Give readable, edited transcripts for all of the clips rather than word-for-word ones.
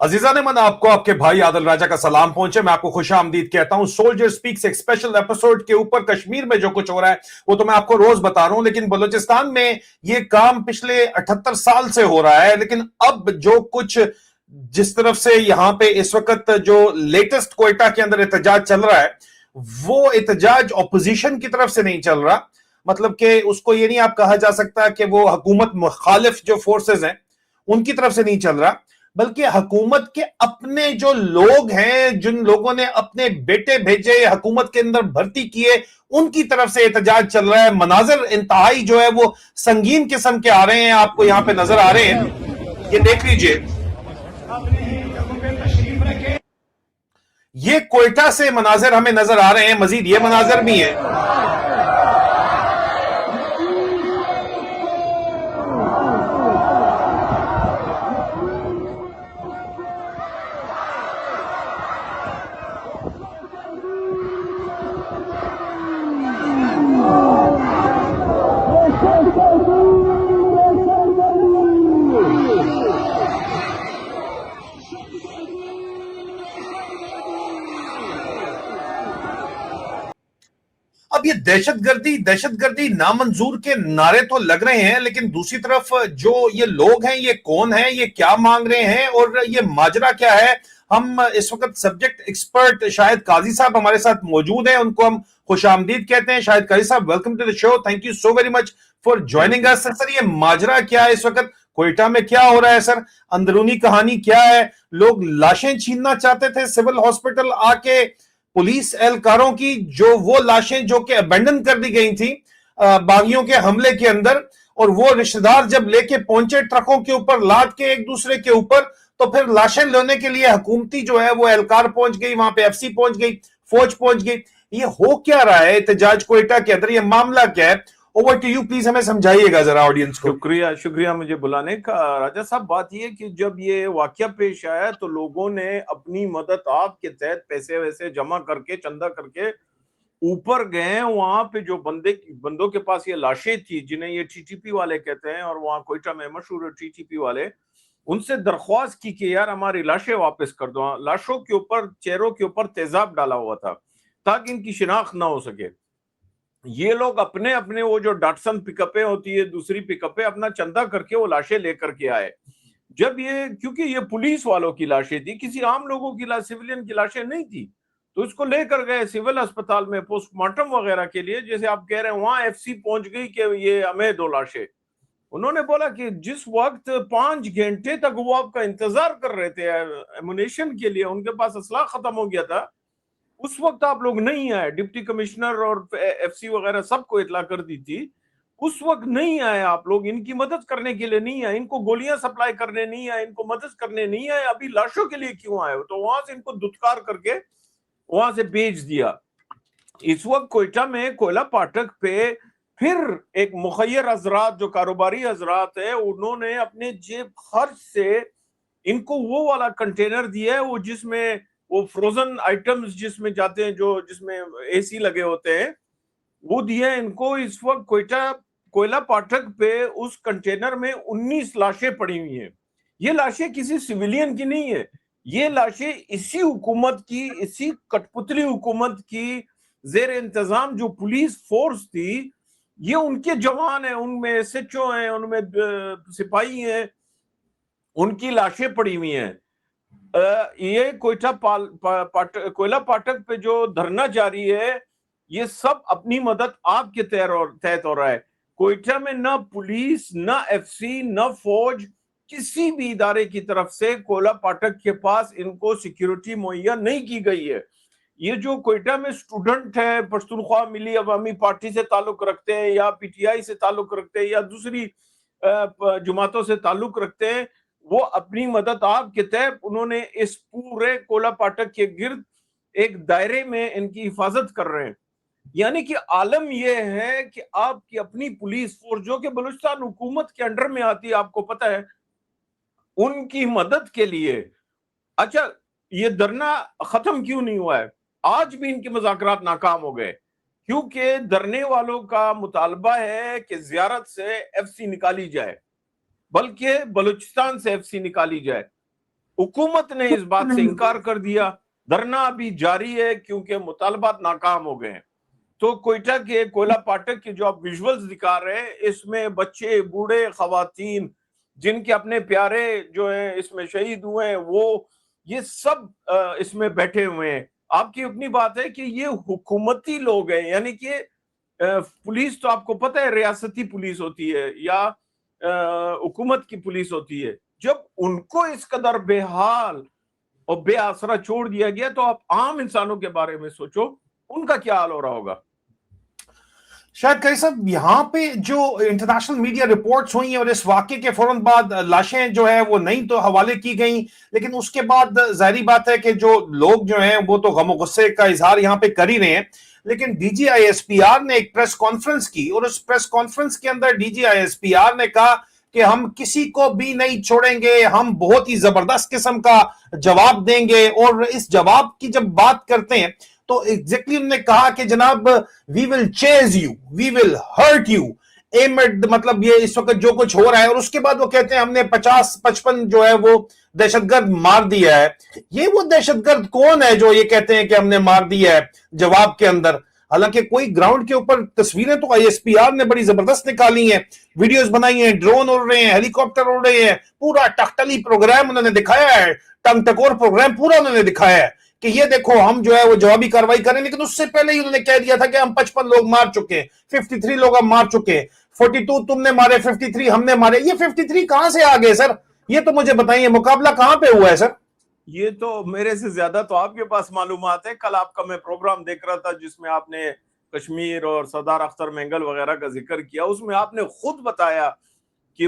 अजीजा ने मन आपको आपके भाई आदिल राजा का सलाम पहुंचे। मैं आपको खुश आमदीद कहता हूं। सोल्जर स्पीक्स एक स्पेशल एपिसोड के ऊपर कश्मीर में जो कुछ हो रहा है वो तो मैं आपको रोज बता रहा हूं, लेकिन बलूचिस्तान में ये काम पिछले 78 साल से हो रहा है। लेकिन अब जो कुछ जिस तरफ से यहां पे इस वक्त जो लेटेस्ट क्वेटा के अंदर एहतजाज चल रहा है, वो एहतजाज ऑपोजिशन की तरफ से नहीं चल रहा। मतलब कि उसको ये नहीं आप कहा जा सकता कि वो हुकूमत मुखालिफ जो फोर्सेस हैं उनकी तरफ से नहीं चल रहा, बल्कि हुकूमत के अपने जो लोग हैं, जिन लोगों ने अपने बेटे भेजे हुकूमत के अंदर भर्ती किए, उनकी तरफ से एहतजाज चल रहा है। मनाजिर इंतहाई जो है वो संगीन किस्म के आ रहे हैं, आपको यहां पे नजर आ रहे हैं। ये देख लीजिए, ये कोयटा से मनाजिर हमें नजर आ रहे हैं। मजीद ये मनाजिर भी है। अब ये दहशतगर्दी नामंजूर के नारे तो लग रहे हैं, लेकिन दूसरी तरफ जो ये लोग हैं, ये कौन हैं, ये क्या मांग रहे हैं और ये माजरा क्या है। हम इस वक्त सब्जेक्ट एक्सपर्ट शाहिद काजी साहब हमारे साथ मौजूद हैं, उनको हम खुशामदीद कहते हैं। Shahid Qazi sahab, welcome to the show. Thank you so very much for joining us. Sir, ये माजरा क्या है इस वक्त कोयटा में, क्या हो रहा है सर? अंदरूनी कहानी क्या है? लोग लाशें छीनना चाहते थे सिविल हॉस्पिटल आके पुलिस एहलकारों की, जो वो लाशें जो कि अबेंडन कर दी गई थी बागियों के हमले के अंदर, और वो रिश्तेदार जब लेके पहुंचे ट्रकों के ऊपर लाद के एक दूसरे के ऊपर, तो फिर लाशें लेने के लिए हुकूमती जो है वो एहलकार पहुंच गई, वहां पे एफसी पहुंच गई, फौज पहुंच गई। ये हो क्या रहा है एहतजाज कोयटा के अंदर? ये मामला क्या है? ओवर टू यू, प्लीज हमें समझाइएगा जरा ऑडियंस को। शुक्रिया मुझे बुलाने का। राजा साहब, बात ये कि जब ये वाकया पेश आया तो लोगों ने अपनी मदद आपके तहत पैसे वैसे जमा करके, चंदा करके ऊपर गए। वहां पे जो बंदों के पास ये लाशें थी, जिन्हें ये टीटीपी वाले कहते हैं और वहां कोयटा में मशहूर टीटीपी वाले, उनसे दरख्वास्त की कि यार हमारी लाशें वापस कर दो। लाशों के ऊपर, चेहरों के ऊपर तेजाब डाला हुआ था ताकि इनकी शिनाख्त ना हो सके। ये लोग अपने अपने वो जो डॉटसन पिकअपें होती है, दूसरी पिकअपें, अपना चंदा करके वो लाशें लेकर के आए। जब ये, क्योंकि ये पुलिस वालों की लाशें थी, किसी आम लोगों की सिविलियन की लाशें नहीं थी, तो इसको लेकर गए सिविल अस्पताल में पोस्टमार्टम वगैरह के लिए। जैसे आप कह रहे हैं, वहां एफसी पहुंच गई कि ये हमें दो लाशें। उन्होंने बोला कि जिस वक्त 5 घंटे तक वो आपका इंतजार कर रहे थे एमुनेशन के लिए, उनके पास असला खत्म हो गया था, उस वक्त आप लोग नहीं आए। डिप्टी कमिश्नर और एफसी वगैरह सबको इतला कर दी थी, उस वक्त नहीं आए आप लोग। इनकी मदद करने के लिए नहीं आए, इनको गोलियां सप्लाई करने नहीं आए, इनको मदद करने नहीं आए। अभी लाशों के लिए क्यों आए हो? तो वहां से इनको दुत्कार करके वहां से भेज दिया। इस वक्त कोयटा में कोयला फाटक पे फिर एक मुखैर हजरात, जो कारोबारी हजरात है, उन्होंने अपने जेब खर्च से इनको वो वाला कंटेनर दिया है, वो जिसमें वो फ्रोजन आइटम्स जिसमें जाते हैं, जो जिसमें एसी लगे होते हैं, वो दिया इनको। इस वक्त कोयला फाटक पे उस कंटेनर में 19 लाशें पड़ी हुई हैं। ये लाशें किसी सिविलियन की नहीं है, ये लाशें इसी हुकूमत की, इसी कठपुतली हुकूमत की जेर इंतजाम जो पुलिस फोर्स थी, ये उनके जवान हैं, उनमें एसएचओ हैं, उनमें सिपाही हैं, उनकी लाशें पड़ी हुई हैं। ये कोयला फाटक पे जो धरना जारी है, ये सब अपनी मदद आपके तहत हो रहा है। कोयटा में ना पुलिस, ना एफसी, ना फौज, किसी भी इदारे की तरफ से कोयला फाटक के पास इनको सिक्योरिटी मुहैया नहीं की गई है। ये जो कोयटा में स्टूडेंट है, पश्तूनख्वा मिली अवामी पार्टी से ताल्लुक रखते हैं, या पीटीआई से ताल्लुक रखते हैं, या दूसरी जमातों से ताल्लुक रखते हैं, वो अपनी मदद आपके तहत उन्होंने इस पूरे कोयला फाटक के गिर्द एक दायरे में इनकी हिफाजत कर रहे हैं। यानी कि आलम यह है कि आपकी अपनी पुलिस फोर्स, जो कि बलूचिस्तान हुकूमत के अंडर में आती है, आपको पता है, उनकी मदद के लिए। अच्छा, ये धरना खत्म क्यों नहीं हुआ है? आज भी इनके मुज़ाकरात नाकाम हो गए, क्योंकि धरने वालों का मुतालबा है कि ज़ियारत से एफसी निकाली जाए, बल्कि बलूचिस्तान से एफसी निकाली जाए। हुकूमत ने इस बात से इनकार कर दिया, धरना अभी जारी है क्योंकि मुतालबात नाकाम हो गए हैं। तो कोयटा के कोयला पाटक के जो आप विजुअल्स दिखा रहे हैं, इसमें बच्चे, बूढ़े, खवातीन, जिनके अपने प्यारे जो हैं इसमें शहीद हुए हैं, वो ये सब इसमें बैठे हुए हैं। आपकी अपनी बात है कि ये हुकूमती लोग हैं, यानी कि पुलिस तो आपको पता है रियासती पुलिस होती है या हुकूमत की पुलिस होती है। जब उनको इस कदर बेहाल और बेआसरा छोड़ दिया गया, तो आप आम इंसानों के बारे में सोचो, उनका क्या हाल हो रहा होगा। शायद कई साहब यहाँ पे जो इंटरनेशनल मीडिया रिपोर्ट्स हुई हैं और इस वाकये के फौरन बाद लाशें जो है वो नहीं तो हवाले की गई, लेकिन उसके बाद जाहिर बात है कि जो लोग जो हैं वो तो गम गुस्से का इजहार यहाँ पे कर ही रहे हैं। लेकिन डीजीआईएसपीआर ने एक प्रेस कॉन्फ्रेंस की और उस प्रेस कॉन्फ्रेंस के अंदर डीजीआईएसपीआर ने कहा कि हम किसी को भी नहीं छोड़ेंगे, हम बहुत ही जबरदस्त किस्म का जवाब देंगे। और इस जवाब की जब बात करते हैं तो एग्जैक्टली उन्होंने कहा कि जनाब we will chase you, we will hurt you, एमिड मतलब ये इस वक्त जो कुछ हो रहा है। और उसके बाद वो कहते हैं हमने 50-55 जो है वो दहशतगर्द मार दिया है। ये वो दहशतगर्द कौन है जो ये कहते हैं कि हमने मार दिया है जवाब के अंदर? हालांकि कोई ग्राउंड के ऊपर तस्वीरें तो आईएसपीआर ने बड़ी जबरदस्त निकाली हैं, वीडियोस बनाई हैं, ड्रोन उड़ रहे हैं, हेलीकॉप्टर उड़ रहे हैं, पूरा टकटली प्रोग्राम उन्होंने दिखाया है, टंग टकोर प्रोग्राम पूरा उन्होंने दिखाया है कि ये देखो हम जो है वो जवाबी कार्रवाई करें। लेकिन उससे पहले ही उन्होंने कह दिया था कि हम 55 लोग मार चुके हैं, 53 लोग हम मार चुके हैं, 42 तुमने मारे, 53 हमने मारे। ये 53 कहां से आ गए सर? ये तो मुझे बताइए, मुकाबला कहां पे हुआ है सर? ये तो मेरे से ज्यादा तो आपके पास मालूमात है। कल आपका मैं प्रोग्राम देख रहा था जिसमें आपने कश्मीर और सरदार अख्तर मेंगल वगैरह का जिक्र किया। उसमें आपने खुद बताया कि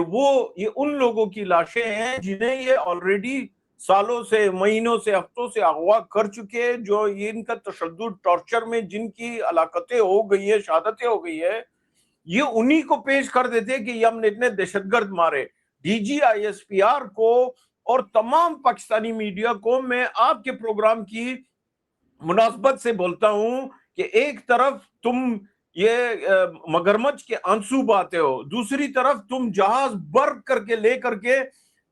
ये उन लोगों की लाशें हैं जिन्हें ये ऑलरेडी सालों से, महीनों से, हफ्तों से अगवा कर चुके हैं, जो ये इनका तशद्दुद, टॉर्चर में जिनकी हलाकतें हो गई है, शहादतें हो गई है, ये उन्हीं को पेश कर देते कि ये हमने इतने दहशतगर्द मारे। डीजीआईएसपीआर को और तमाम पाकिस्तानी मीडिया को मैं आपके प्रोग्राम की मुनासबत से बोलता हूं कि एक तरफ तुम ये मगरमच्छ के आंसू बहाते हो, दूसरी तरफ तुम जहाज बर्क करके ले करके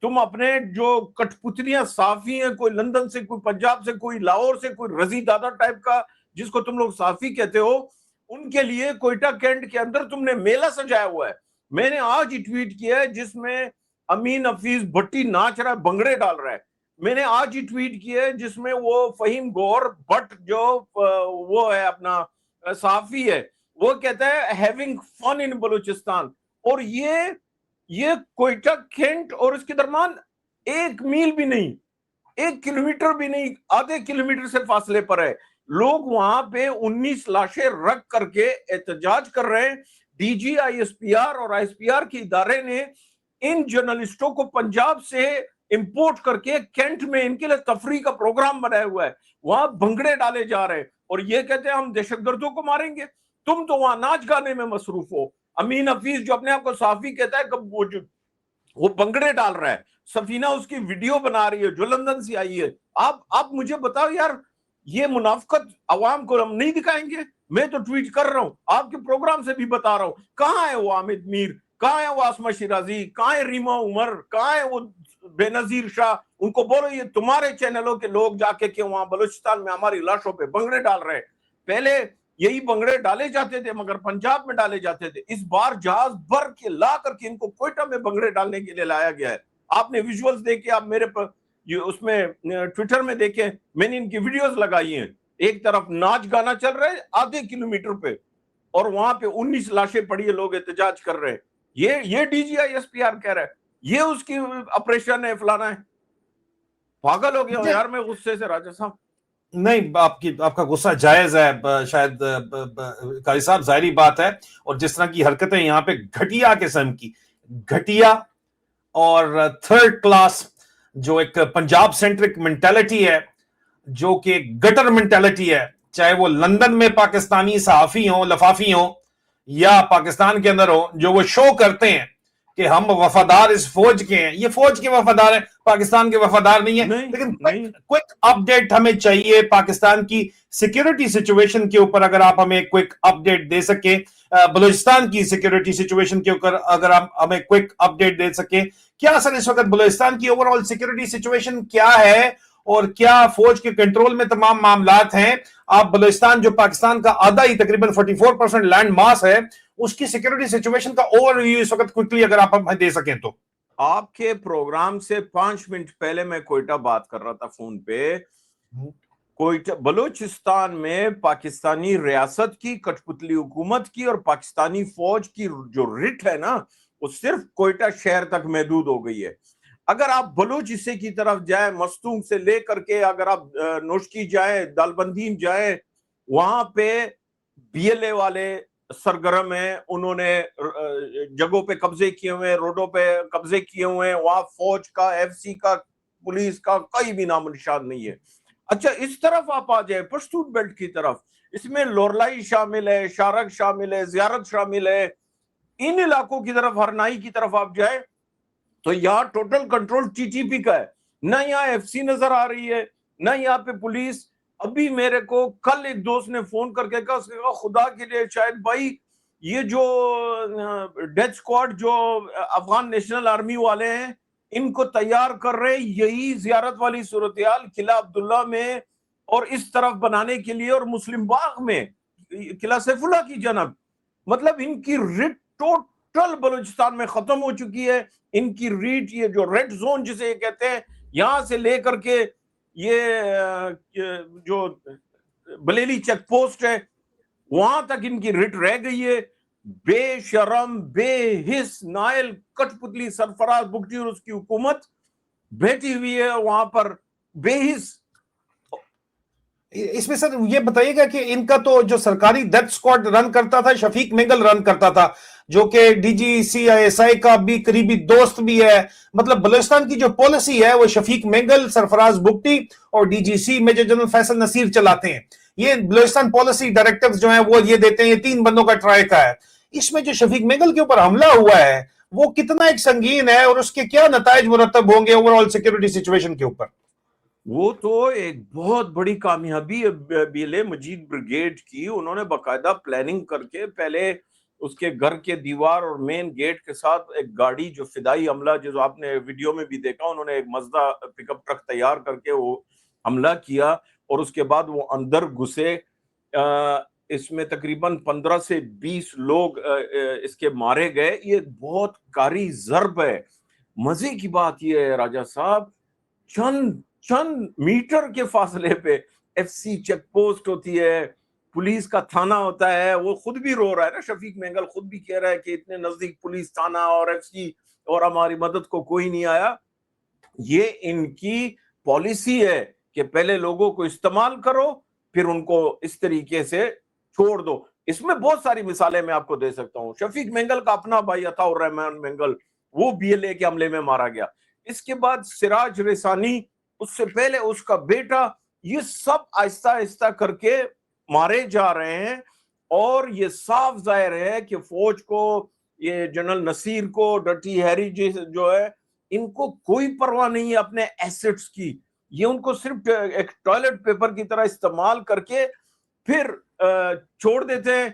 तुम अपने जो कठपुतलियां साफी हैं, कोई लंदन से, कोई पंजाब से, कोई लाहौर से, कोई रजी दादा टाइप का जिसको तुम लोग साफी कहते हो, उनके लिए कोयटा कैंट के अंदर तुमने मेला सजाया हुआ है। मैंने आज ही ट्वीट किया है जिसमें अमीन हफीज भट्टी नाच रहा है, भंगड़े डाल रहा है। मैंने आज ही ट्वीट किया है जिसमें वो फहीम गौर भट्ट जो वो है अपना साफी है, वो कहता है हैविंग फन इन बलूचिस्तान। और ये कोयटा कैंट और इसके दरमियान 1 मील भी नहीं, 1 किलोमीटर भी नहीं, आधे किलोमीटर से फासले पर है। लोग वहां पे 19 लाशें रख करके एहतजाज कर रहे हैं। डीजीआईएसपीआर और आईएसपीआर के इदारे ने इन जर्नलिस्टों को पंजाब से इंपोर्ट करके कैंट में इनके लिए तफरी का प्रोग्राम बनाया हुआ है, वहां भंगड़े डाले जा रहे हैं और ये कहते हैं हम दहशतगर्दों को मारेंगे। तुम तो वहां नाच गाने में मसरूफ हो। अमीन हफीज जो अपने आप को साफी कहता है, कब वो भंगड़े डाल रहा है, सफीना उसकी वीडियो बना रही है जो लंदन से आई है। आप मुझे बताओ यार, ये मुनाफकत अवाम को हम नहीं दिखाएंगे? मैं तो ट्वीट कर रहा हूं, आपके प्रोग्राम से भी बता रहा हूं, कहां है वो आमिद मीर, कहां है वो आसमा शिराजी, कहां है रीमा उमर, कहां है वो बेनजीर शाह? उनको बोलो ये तुम्हारे चैनलों के लोग जाके के वहां बलूचिस्तान में हमारी लाशों पे भंगड़े डाल रहे हैं। पहले यही भंगड़े डाले जाते थे मगर पंजाब में डाले जाते थे, इस बार जहाज भर के ला करके इनको कोयटा में भंगड़े डालने के लिए लाया गया है। आपने विजुअल्स देखे, आप मेरे पर उसमें ट्विटर में देखे, मैंने इनकी वीडियोस लगाई हैं। एक तरफ नाच गाना चल रहा है आधे किलोमीटर पे और वहां पे 19 लाशें पड़ी है, लोग एहतजाज कर रहे हैं। ये डीजीआईएसपीआर कह रहा है ये उसकी ऑपरेशन है, फलाना है। पागल हो गया हूं यार मैं गुस्से से राजा साहब। नहीं, आपका गुस्सा जायज है शायद कारी साहब, जाहिर बात है। और जिस तरह की हरकतें यहाँ पे घटिया किस्म की, घटिया और थर्ड क्लास जो एक पंजाब सेंट्रिक मेंटालिटी है, जो कि गटर मेंटालिटी है, चाहे वो लंदन में पाकिस्तानी सहाफी हो, लफाफी हो, या पाकिस्तान के अंदर हो, जो वो शो करते हैं कि हम वफादार इस फौज के हैं, ये फौज के वफादार है, पाकिस्तान के वफादार नहीं है। लेकिन क्विक अपडेट हमें चाहिए पाकिस्तान की सिक्योरिटी सिचुएशन के ऊपर। अगर आप हमें क्विक अपडेट दे सके बलूचिस्तान की सिक्योरिटी सिचुएशन के ऊपर, अगर आप हमें क्विक अपडेट दे सके کیا سر اس وقت بلوچستان کی اوور آل سیکورٹی سچویشن کیا ہے اور کیا فوج کے کنٹرول میں تمام معاملات ہیں؟ آپ بلوچستان جو پاکستان کا آدھا ہی تقریباً 44% لینڈ ماس ہے، اس کی سیکورٹی سچویشن کا اوور ویو اس وقت کوئکلی اگر آپ ہمیں دے سکیں تو۔ آپ کے پروگرام سے 5 منٹ پہلے میں کوئٹہ بات کر رہا تھا فون پہ۔ کوئٹہ بلوچستان میں پاکستانی ریاست کی کٹھ پتلی حکومت کی اور پاکستانی فوج کی جو رٹ ہے نا، وہ صرف کوئٹہ شہر تک محدود ہو گئی ہے۔ اگر آپ بلوچ حصے کی طرف جائیں، مستونگ سے لے کر کے اگر آپ نوشکی جائیں، دالبندین جائیں، وہاں پہ بی ایل اے والے سرگرم ہیں، انہوں نے جگہوں پہ قبضے کیے ہوئے ہیں، روڈوں پہ قبضے کیے ہوئے ہیں، وہاں فوج کا، ایف سی کا، پولیس کا کوئی بھی نام و نشان نہیں ہے۔ اچھا اس طرف آپ آ جائیں پشتون بیلٹ کی طرف، اس میں لورلائی شامل ہے، شارک شامل ہے، زیارت شامل ہے۔ ان علاقوں کی طرف، ہرنائی کی طرف آپ جائیں تو یہاں total control T T P کا ہے، نہ یہاں ایف سی نظر آ رہی ہے، نہ یہاں پہ پولیس۔ ابھی میرے کو کل ایک دوست نے فون کر کے کہا، اس نے کہا خدا کے لیے شاید بھائی یہ جو ڈیتھ سکواڈ جو افغان نیشنل آرمی والے ہیں ان کو تیار کر رہے، یہی زیارت والی صورتحال قلعہ عبداللہ میں اور اس طرف بنانے کے لیے، اور مسلم باغ میں قلعہ سیف اللہ کی جانب، مطلب ان کی رٹ ٹوٹل بلوچستان میں ختم ہو چکی ہے۔ ان کی ریٹ، یہ جو ریڈ زون جسے یہ کہتے ہیں، یہاں سے لے کر کے یہ جو بلیلی چیک پوسٹ ہے وہاں تک ان کی رٹ رہ گئی ہے۔ بے شرم، بے حس نائل کٹھ پتلی سرفراز بگٹی اور اس کی حکومت بیٹھی ہوئی ہے وہاں پر بے حس۔ اس میں سر یہ بتائیے گا کہ ان کا تو جو سرکاری ڈیتھ سکواڈ رن کرتا تھا شفیق مینگل رن کرتا تھا، جو کہ D G C I S I کا بھی قریبی دوست بھی ہے، مطلب بلوچستان کی جو پالیسی ہے وہ شفیق مینگل، سرفراز بگٹی اور ڈی جی سی میجر جنرل فیصل نصیر چلاتے ہیں۔ یہ بلوچستان پالیسی ڈائریکٹرز جو ہیں وہ یہ دیتے ہیں، یہ 3 بندوں کا ٹرائکا ہے۔ اس میں جو شفیق مینگل کے اوپر حملہ ہوا ہے وہ کتنا ایک سنگین ہے اور اس کے کیا نتائج مرتب ہوں گے اوور آل سیکورٹی سچویشن کے اوپر؟ وہ تو ایک بہت بڑی کامیابی ہے B L A Majeed brigade کی۔ انہوں نے باقاعدہ پلاننگ کر کے پہلے اس کے گھر کے دیوار اور مین گیٹ کے ساتھ ایک گاڑی جو فدائی عملہ، جو آپ نے ویڈیو میں بھی دیکھا، انہوں نے ایک مزدہ پک اپ ٹرک تیار کر کے وہ حملہ کیا اور اس کے بعد وہ اندر گھسے۔ اس میں تقریباً 15 سے 20 لوگ اس کے مارے گئے۔ یہ بہت کاری ضرب ہے۔ مزے کی بات یہ ہے راجہ صاحب، چند میٹر کے فاصلے پہ ایف سی چیک پوسٹ ہوتی ہے، پولیس کا تھانہ ہوتا ہے۔ وہ خود بھی رو رہا ہے نا، شفیق مینگل خود بھی کہہ رہا ہے کہ اتنے نزدیک پولیس تھانہ اور ایف سی اور ہماری مدد کو کوئی نہیں آیا۔ یہ ان کی پالیسی ہے کہ پہلے لوگوں کو استعمال کرو پھر ان کو اس طریقے سے چھوڑ دو۔ اس میں بہت ساری مثالیں میں آپ کو دے سکتا ہوں۔ شفیق مینگل کا اپنا بھائی عطا الرحمن مینگل، وہ بی ایل اے کے حملے میں مارا گیا۔ اس کے بعد سراج رسانی، اس سے پہلے اس کا بیٹا، یہ سب آہستہ آہستہ کر کے مارے جا رہے ہیں۔ اور یہ صاف ظاہر ہے کہ فوج کو، یہ جنرل نصیر کو، ڈرٹی ہیری جو ہے، ان کو کوئی پرواہ نہیں ہے اپنے ایسٹس کی۔ یہ ان کو صرف ایک ٹوائلٹ پیپر کی طرح استعمال کر کے پھر چھوڑ دیتے ہیں۔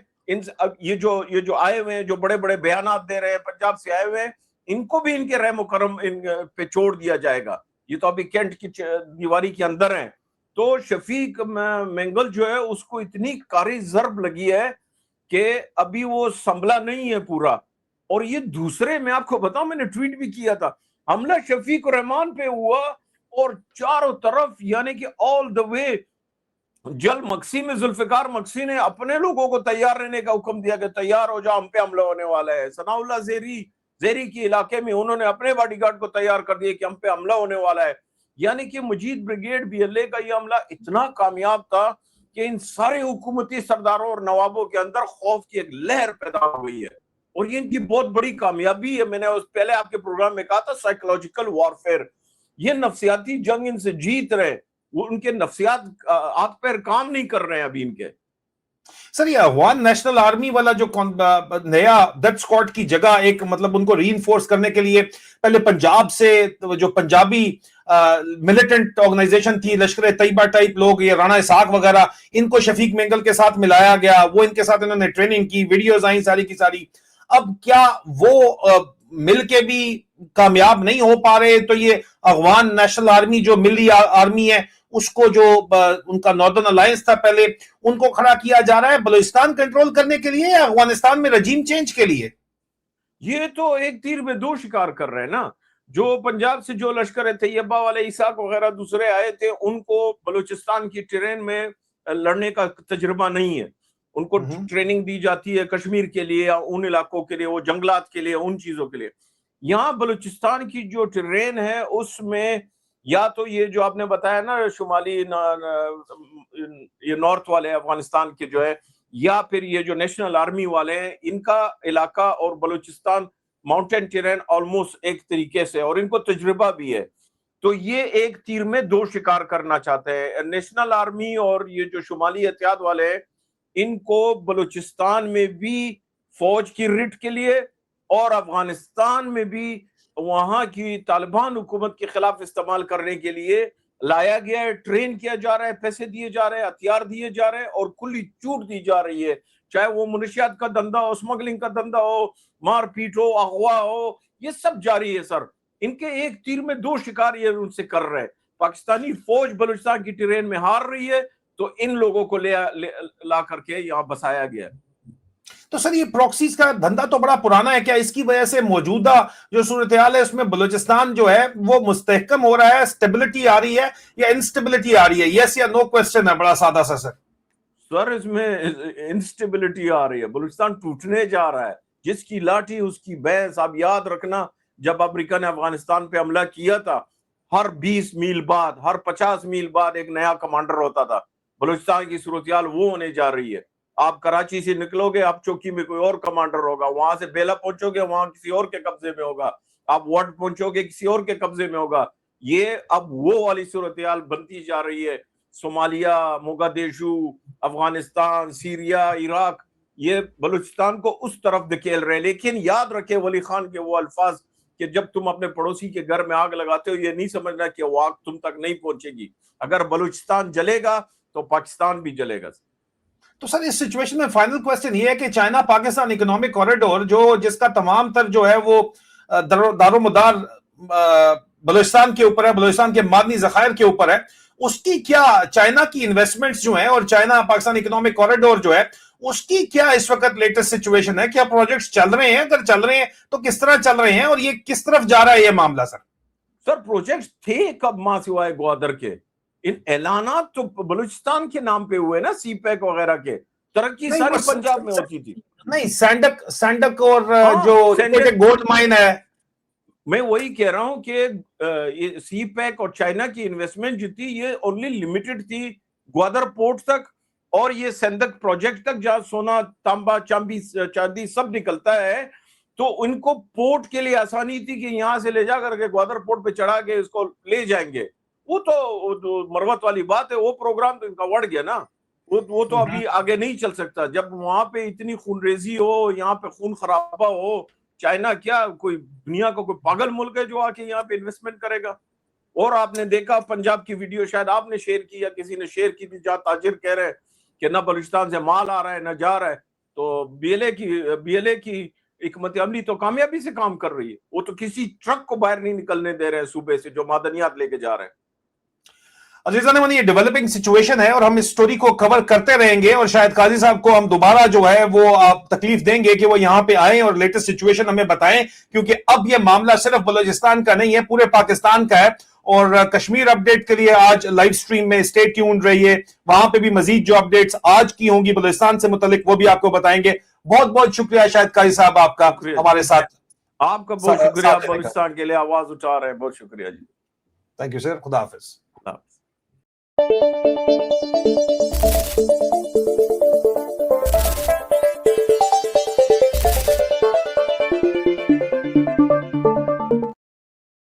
یہ جو آئے ہوئے ہیں، جو بڑے بڑے بیانات دے رہے ہیں، پنجاب سے آئے ہوئے ہیں، ان کو بھی ان کے رحم و کرم پہ چھوڑ دیا جائے گا۔ یہ تو ابھی کینٹ کی دیواری کے اندر ہیں۔ تو شفیق مینگل جو ہے اس کو اتنی کاری ضرب لگی ہے کہ ابھی وہ سنبھلا نہیں ہے پورا۔ اور یہ دوسرے، میں آپ کو بتاؤں، میں نے ٹویٹ بھی کیا تھا، حملہ شفیق الرحمان پہ ہوا اور چاروں طرف یعنی کہ آل دا وے جل مکسی میں ذوالفقار مکسی نے اپنے لوگوں کو تیار رہنے کا حکم دیا کہ تیار ہو جاؤ، ہم پہ حملہ ہونے والا ہے۔ ثناء اللہ زیری کی علاقے میں انہوں نے اپنے باڈی گارڈ کو تیار کر دیا کہ ہم پہ حملہ ہونے والا ہے۔ یعنی کہ مجید بریگیڈ بی ایل اے کا یہ حملہ اتنا کامیاب تھا کہ ان سارے حکومتی سرداروں اور نوابوں کے اندر خوف کی ایک لہر پیدا ہوئی ہے۔ اور یہ ان کی بہت بڑی کامیابی ہے۔ میں نے پہلے آپ کے پروگرام میں کہا تھا سائیکولوجیکل وارفیئر، یہ نفسیاتی جنگ ان سے جیت رہے۔ وہ ان کے نفسیات ہاتھ پیر کام نہیں کر رہے ہیں ابھی ان کے۔ سر یہ افغان نیشنل آرمی والا جو نیا ڈیتھ سکواڈ کی جگہ ایک مطلب ان کو ری انفورس کرنے کے لیے پہلے پنجاب سے جو پنجابی ملیٹنٹ آرگنائزیشن تھی، لشکر طیبہ ٹائپ لوگ، یہ رانا اسحاق وغیرہ، ان کو شفیق مینگل کے ساتھ ملایا گیا، وہ ان کے ساتھ انہوں نے ٹریننگ کی، ویڈیوز آئیں ساری کی ساری۔ اب کیا وہ مل کے بھی कामयाब नहीं हो पा रहे, तो ये अफगान नेशनल आर्मी जो मिली आर्मी है उसको जो उनका नॉर्दर्न अलायंस था पहले, उनको खड़ा किया जा रहा है बलूचिस्तान कंट्रोल करने के लिए या अफगानिस्तान में रजीम चेंज के लिए? ये तो एक तीर में दो शिकार कर रहे हैं ना। जो पंजाब से जो लश्कर तैयबा वाले इसाक वगैरह दूसरे आए थे, उनको बलूचिस्तान की टेरेन में लड़ने का तजुर्बा नहीं है। उनको ट्रेनिंग दी जाती है कश्मीर के लिए या उन इलाकों के लिए, वो जंगलात के लिए, उन चीजों के लिए। यहाँ बलूचिस्तान की जो टेरेन है उसमें या तो ये जो आपने बताया ना शुमाली ये नॉर्थ वाले अफगानिस्तान के जो है, या फिर ये जो नेशनल आर्मी वाले हैं, इनका इलाका और बलूचिस्तान माउंटेन टेरेन ऑलमोस्ट एक तरीके से, और इनको तजुर्बा भी है। तो ये एक तीर में दो शिकार करना चाहते हैं। नेशनल आर्मी और ये जो शुमाली एहतियात वाले हैं, इनको बलूचिस्तान में भी फौज की रिट के लिए और अफगानिस्तान में भी वहां की तालिबान हुकूमत के खिलाफ इस्तेमाल करने के लिए लाया गया है, ट्रेन किया जा रहा है, पैसे दिए जा रहे हैं, हथियार दिए जा रहे हैं और खुली छूट दी जा रही है। चाहे वो मुनशियात का धंधा हो, स्मगलिंग का धंधा हो, मारपीट हो, अगवा हो, ये सब जारी है सर। इनके एक तीर में दो शिकार ये उनसे कर रहे हैं। पाकिस्तानी फौज बलूचिस्तान की टेरेन में हार रही है, तो इन लोगों को ला करके यहाँ बसाया गया है। तो सर ये प्रॉक्सीज का धंधा तो बड़ा पुराना है, क्या इसकी वजह से मौजूदा जो सूरत हाल है उसमें बलूचिस्तान जो है वो मुस्तहकम हो रहा है, स्टेबिलिटी आ रही है या इंस्टेबिलिटी आ रही है? यस या नो क्वेश्चन है, बड़ा सादा सा सर। सर इसमें इंस्टेबिलिटी आ रही है, बलूचिस्तान टूटने जा रहा है। जिसकी लाठी उसकी भैंस। आप याद रखना, जब अमेरिका ने अफगानिस्तान पे हमला किया था, हर 20 मील बाद, हर 50 मील बाद एक नया कमांडर होता था। बलूचिस्तान की सूरत हाल वो होने जा रही है। आप कराची से निकलोगे, आप चौकी में कोई और कमांडर होगा, वहां से बेला पहुंचोगे, वहां किसी और के कब्जे में होगा, आप वार्ड पहुंचोगे, किसी और के कब्जे में होगा। ये अब वो वाली सूरत हाल बनती जा रही है। Somalia, Mogadishu, Afghanistan, Syria, Iraq, ये बलूचिस्तान को उस तरफ धकेल रहे हैं। लेकिन याद रखे वली खान के वो अल्फाज कि जब तुम अपने पड़ोसी के घर में आग लगाते हो, ये नहीं समझना कि वो आग तुम तक नहीं पहुंचेगी। अगर बलूचिस्तान जलेगा तो पाकिस्तान भी जलेगा। तो सर इस सिचुएशन में फाइनल क्वेश्चन ये है कि चाइना पाकिस्तान इकोनॉमिक कॉरिडोर जो जिसका तमाम तर जो है वो दारोमदार बलूचिस्तान के ऊपर है, बलूचिस्तान के मादनी ज़खायर के ऊपर है, उसकी क्या चाइना की इन्वेस्टमेंट्स जो हैं और चाइना पाकिस्तान इकोनॉमिक कॉरिडोर जो है उसकी क्या इस वक्त लेटेस्ट सिचुएशन है? क्या प्रोजेक्ट्स चल रहे हैं? अगर चल रहे हैं तो किस तरह चल रहे हैं और ये किस तरफ जा रहा है ये मामला? सर प्रोजेक्ट्स थे कब मां सिवाय ग्वादर के? इन ऐलानात तो बलूचिस्तान के नाम पे हुए ना, सीपैक वगैरह के। तरक्की सारी पंजाब में होती थी। नहीं, सैंडक और जो गोल्ड माइन है, मैं वही कह रहा हूं कि ये सीपैक और चाइना की इन्वेस्टमेंट जो थी ये ओनली लिमिटेड थी ग्वादर पोर्ट तक और ये सैंडक प्रोजेक्ट तक, जहां सोना, तांबा, चांदी सब निकलता है। तो उनको पोर्ट के लिए आसानी थी कि यहां से ले जा करके ग्वादर पोर्ट पे चढ़ा के इसको ले जाएंगे। वो तो मरवत वाली बात है। वो प्रोग्राम तो इनका बढ़ गया ना। वो तो अभी आगे नहीं चल सकता। जब वहां पे इतनी खूनरेजी हो, यहाँ पे खून खराबा हो, चाइना क्या कोई दुनिया का कोई पागल मुल्क है जो आके यहाँ पे इन्वेस्टमेंट करेगा? और आपने देखा पंजाब की वीडियो, शायद आपने शेयर की या किसी ने शेयर की थी, जहाँ ताजिर कह रहे हैं कि ना बलूचिस्तान से माल आ रहा है ना जा रहा है। तो बीएलए की हिकमत अमली तो कामयाबी से काम कर रही है। वो तो किसी ट्रक को बाहर नहीं निकलने दे रहे हैं सूबे से जो मादनियात लेके जा रहे हैं। अजीज़ान ने ये डेवलपिंग सिचुएशन है और हम इस स्टोरी को कवर करते रहेंगे और शायद काजी साहब को हम दोबारा जो है वो आप तकलीफ देंगे कि वो यहाँ पे आए और लेटेस्ट सिचुएशन हमें बताएं, क्योंकि अब ये मामला सिर्फ बलूचिस्तान का नहीं है, पूरे पाकिस्तान का है। और कश्मीर अपडेट के लिए आज लाइव स्ट्रीम में स्टे ट्यून्ड रहिए, वहां पे भी मजीद जो अपडेट्स आज की होंगी बलूचिस्तान से मुतालिक वो भी आपको बताएंगे। बहुत बहुत शुक्रिया शायद काजी साहब आपका हमारे साथ। आपका बहुत शुक्रिया, बलूचिस्तान के लिए आवाज उठा रहे हैं। बहुत शुक्रिया जी। Thank you sir. खुदा हाफिज। Thank you.